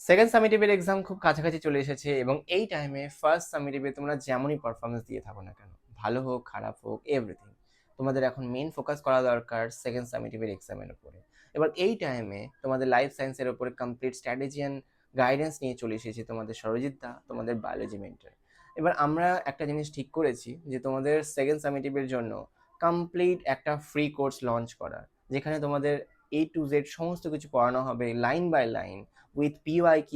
Second সামেটিভের exam খুব কাছাকাছি চলে এসেছে এবং এই টাইমে ফার্স্ট সামেটিভে তোমরা যেমনই পারফরমেন্স দিয়ে থাকো না কেন, ভালো হোক খারাপ হোক এভরিথিং, তোমাদের এখন মেইন ফোকাস করা দরকার সেকেন্ড সামেটিভের এক্সামের উপরে। এবার এই টাইমে তোমাদের লাইফ সায়েন্সের উপরে কমপ্লিট স্ট্র্যাটেজি অ্যান্ড গাইডেন্স নিয়ে চলে এসেছে তোমাদের সরজিৎ দা, তোমাদের বায়োলজি মেন্টর। এবার আমরা একটা জিনিস ঠিক করেছি যে তোমাদের সেকেন্ড সামেটিভের জন্য কমপ্লিট একটা ফ্রি কোর্স লঞ্চ করা, যেখানে তোমাদের A to Z সমস্ত কিছু পড়ানো হবে line by line, with PYQ,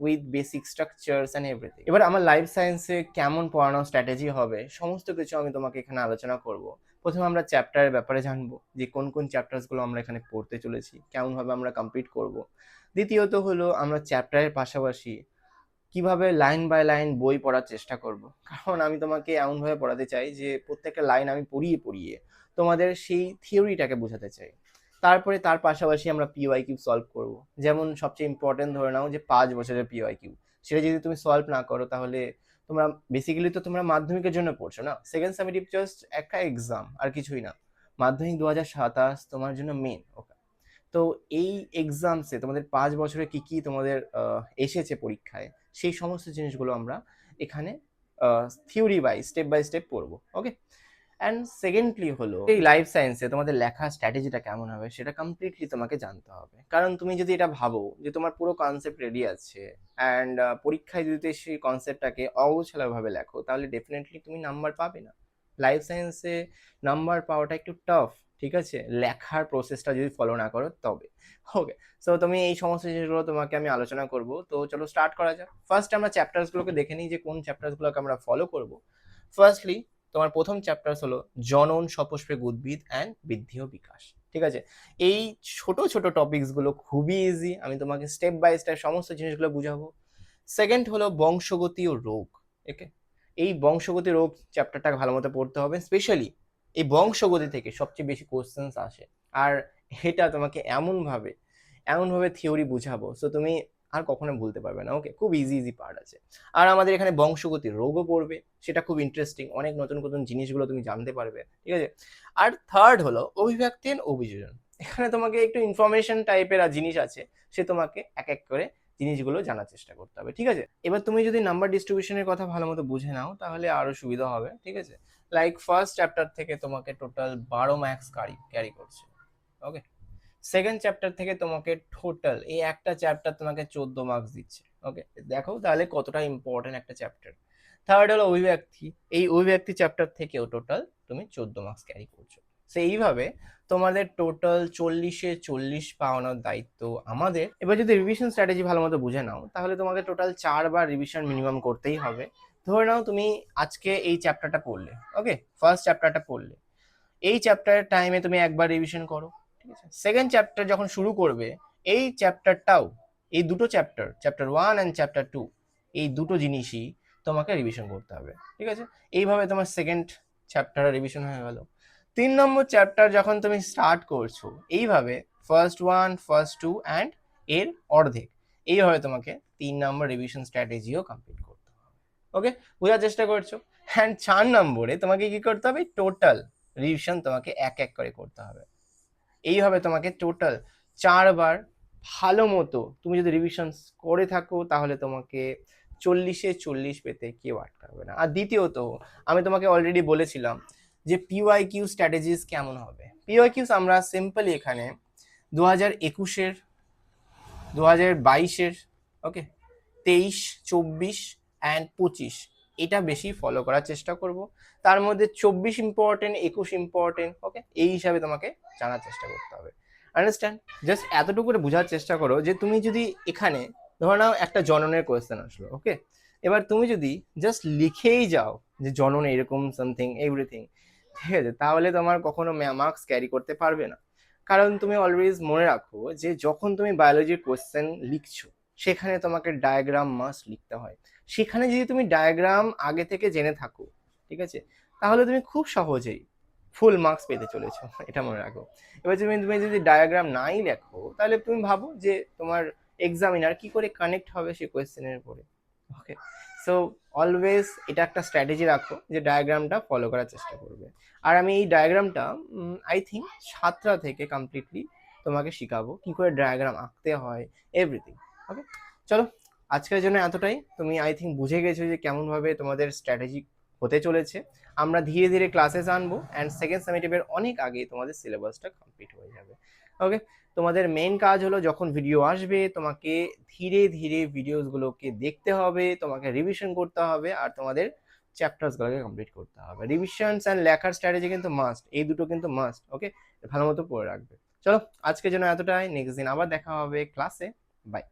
with basic structures and everything. এবার আমার লাইফ সায়েন্সে কেমন পড়ানোর স্ট্র্যাটেজি হবে সমস্ত কিছু আমি তোমাকে এখানে আলোচনা করব। প্রথমে আমরা চ্যাপ্টারের ব্যাপারে জানবো যে কোন কোন চ্যাপ্টারসগুলো আমরা এখানে পড়তে চলেছি, কেমনভাবে আমরা কমপ্লিট করব। দ্বিতীয়ত হলো আমরা চ্যাপ্টারের পাশাপাশি কিভাবে লাইন বাই লাইন বই পড়ার চেষ্টা করব, কারণ আমি তোমাকে এমনভাবে পড়াতে চাই যে প্রত্যেকটা লাইন আমি পড়িয়ে পড়িয়ে তোমাদের সেই থিওরিটাকে বোঝাতে চাই। তারপরে তার পাশাপাশি আমরা PYQ সলভ করব। যেমন সবচেয়ে ইম্পর্টেন্ট ধরে নাও যে 5 বছরের PYQ, সেটা যদি তুমি সলভ না করো তাহলে তোমরা বেসিক্যালি তো তোমরা মাধ্যমিকের জন্য পড়ছো না, সেকেন্ড সামেটিভ জাস্ট একটা এক্সাম আর কিছুই না। মাধ্যমিক 2027 তোমার জন্য মেন। ওকে, তো এই এক্সামসে তোমাদের 5 বছরে কি কি তোমাদের এসেছে পরীক্ষায়, সেই সমস্ত জিনিসগুলো আমরা এখানে থিওরি বাই স্টেপ পড়বো। ওকে, অ্যান্ড সেকেন্ডলি হলো এই লাইফ সায়েন্সে তোমাদের লেখার স্ট্র্যাটেজিটা কেমন হবে সেটা কমপ্লিটলি তোমাকে জানতে হবে। কারণ তুমি যদি এটা ভাবো যে তোমার পুরো কনসেপ্ট রেডি আছে অ্যান্ড পরীক্ষায় যদি সেই কনসেপ্টটাকে অগোছালোভাবে লেখো তাহলে ডেফিনেটলি তুমি নাম্বার পাবে না। লাইফ সায়েন্সে নাম্বার পাওয়াটা একটু টাফ, ঠিক আছে, লেখার প্রসেসটা যদি ফলো না করো তবে। ওকে, সো তুমি এই সমস্ত জিনিসগুলো তোমাকে আমি আলোচনা করব, তো চলো স্টার্ট করা যাক। ফার্স্ট আমরা চ্যাপ্টারসগুলোকে দেখে নিই যে কোন চ্যাপ্টারসগুলোকে আমরা ফলো করব। ফার্স্টলি তোমার প্রথম চ্যাপ্টার হলো জনন, সপুষ্পক উদ্ভিদ অ্যান্ড বৃদ্ধি ও বিকাশ। ঠিক আছে, এই ছোট ছোট টপিকসগুলো খুবই ইজি, আমি তোমাকে স্টেপ বাই স্টেপ সমস্ত জিনিসগুলো বুঝাবো। সেকেন্ড হলো বংশগতি ও রোগ। ওকে, এই বংশগতি রোগ চ্যাপ্টারটা ভালো মতো পড়তে হবে, স্পেশালি এই বংশগতি থেকে সবচেয়ে বেশি কোশ্চেন্স আসে। আর এটা তোমাকে এমনভাবে থিওরি বুঝাবো সো তুমি আর কখনো ভুলতে পারবে না। ওকে, খুব ইজি ইজি পার্ট আছে। আর আমাদের এখানে বংশগতির রোগও পড়বে, সেটা খুব ইন্টারেস্টিং, অনেক নতুন নতুন জিনিসগুলো তুমি জানতে পারবে। ঠিক আছে, আর থার্ড হলো অভিব্যক্তি and অভিযোজন। এখানে তোমাকে একটু ইনফরমেশন টাইপের জিনিস আছে, সে তোমাকে এক এক করে জিনিসগুলো জানার চেষ্টা করতে হবে। ঠিক আছে, এবার তুমি যদি নাম্বার ডিস্ট্রিবিউশনের কথা ভালো মতো বুঝে নাও তাহলে আরো সুবিধা হবে। ঠিক আছে, লাইক ফার্স্ট চ্যাপ্টার থেকে তোমাকে টোটাল 12 মার্কস ক্যারি করছে। ওকে, সেকেন্ড চ্যাপ্টার থেকে তোমাকে টোটাল এই একটা চ্যাপ্টার তোমাকে 14 মার্কস দিচ্ছে। ওকে, দেখো তাহলে কতটা ইম্পর্টেন্ট একটা চ্যাপ্টার। থার্ড হলো অভিব্যক্তি, এই অভিব্যক্তি চ্যাপ্টার থেকেও টোটাল তুমি 14 মার্কস ক্যারি করছো। সো এইভাবে তোমাদের টোটাল 40-এ 40 পাওয়ানোর দায়িত্ব আমাদের। এবার যদি রিভিশন স্ট্র্যাটেজি ভালো মতো বুঝে নাও তাহলে তোমাকে টোটাল 4 বার রিভিশন মিনিমাম করতেই হবে। ধরে নাও তুমি আজকে এই চ্যাপ্টারটা পড়লে, ওকে, ফার্স্ট চ্যাপ্টারটা পড়লে, এই চ্যাপ্টারের টাইমে তুমি একবার রিভিশন করো। ঠিক আছে, সেকেন্ড চ্যাপ্টার যখন শুরু করবে এই চ্যাপ্টারটাও, এই দুটো চ্যাপ্টার, চ্যাপ্টার 1 অ্যান্ড চ্যাপ্টার 2, এই দুটো জিনিসই তোমাকে রিভিশন করতে হবে। ঠিক আছে, এইভাবে তোমার সেকেন্ড চ্যাপ্টারের রিভিশন হয়ে গেল। 3 নম্বর চ্যাপ্টার যখন তুমি স্টার্ট করছো এইভাবে ফার্স্ট 1, ফার্স্ট 2 অ্যান্ড এর অর্ধেক, এইভাবে তোমাকে 3 নম্বর রিভিশন স্ট্র্যাটেজিও কমপ্লিট করতে হবে। ওকে, বোঝার চেষ্টা করছো। অ্যান্ড 4 নম্বরে তোমাকে কি করতে হবে, টোটাল রিভিশন তোমাকে এক এক করে করতে হবে। এইভাবে তোমাকে টোটাল 4 বার ভালো মতো তুমি যদি রিভিশন করে থাকো তাহলে তোমাকে 40-এ 40 পেতে কেউ আটকাবে না। আর দ্বিতীয়ত আমি তোমাকে অলরেডি বলেছিলাম যে PYQ স্ট্র্যাটেজিস কেমন হবে। PYQs আমরা সিম্পলি এখানে 2021-এর, 2022-এর, ওকে, 23, 24 অ্যান্ড 25, এটা বেশি ফলো করার চেষ্টা করব। তার মধ্যে 24 ইম্পর্টেন্ট, 21 ইম্পর্টেন্ট। ওকে, এই হিসাবে তোমাকে জানার চেষ্টা করতে হবে। আন্ডারস্ট্যান্ড? জাস্ট এতটুকু করে বোঝার চেষ্টা করো যে তুমি যদি এখানে ধরে নাও একটা জননের কোয়েশ্চেন আসলো, ওকে, এবার তুমি যদি জাস্ট লিখেই যাও যে জনন এরকম সামথিং এভরিথিং, ঠিক আছে, তাহলে তোমার কখনো মার্কস ক্যারি করতে পারবে না। কারণ তুমি অলওয়েজ মনে রাখো যে যখন তুমি বায়োলজির কোয়েশ্চেন লিখছো সেখানে তোমাকে ডায়াগ্রাম মাস্ট লিখতে হয়। সেখানে যদি তুমি ডায়াগ্রাম আগে থেকে জেনে থাকো, ঠিক আছে, তাহলে তুমি খুব সহজেই ফুল মার্কস পেতে চলেছো, এটা মনে রাখো। এবার তুমি তুমি যদি ডায়াগ্রাম নাই লেখো তাহলে তুমি ভাবো যে তোমার এক্সামিনার কি করে কানেক্ট হবে সেই কোয়েশ্চেনের উপরে। ওকে, সো অলওয়েজ এটা একটা স্ট্র্যাটেজি রাখো যে ডায়াগ্রামটা ফলো করার চেষ্টা করবে। আর আমি এই ডায়াগ্রামটা আই থিঙ্ক 7টা থেকে কমপ্লিটলি তোমাকে শিখাবো কি করে ডায়াগ্রাম আঁকতে হয়, এভরিথিং। ওকে, চলো আজকের জন্য এতটাই। তুমি আই থিঙ্ক বুঝে গেছো যে কেমনভাবে তোমাদের স্ট্র্যাটেজি হতে চলেছে। আমরা ধীরে ধীরে ক্লাসেস আনবো অ্যান্ড সেকেন্ড সামেটিভের অনেক আগেই তোমাদের সিলেবাসটা কমপ্লিট হয়ে যাবে। ওকে, তোমাদের মেইন কাজ হলো যখন ভিডিও আসবে তোমাকে ধীরে ধীরে ভিডিওসগুলোকে দেখতে হবে, তোমাকে রিভিশন করতে হবে, আর তোমাদের চ্যাপ্টার্সগুলোকে কমপ্লিট করতে হবে। রিভিশনস অ্যান্ড লেখার স্ট্র্যাটেজি কিন্তু মাস্ট, এই দুটো কিন্তু মাস্ট। ওকে, ভালো মতো পড়ে রাখবে। চলো আজকের জন্য এতটাই, নেক্সট দিন আবার দেখা হবে ক্লাসে। বাই।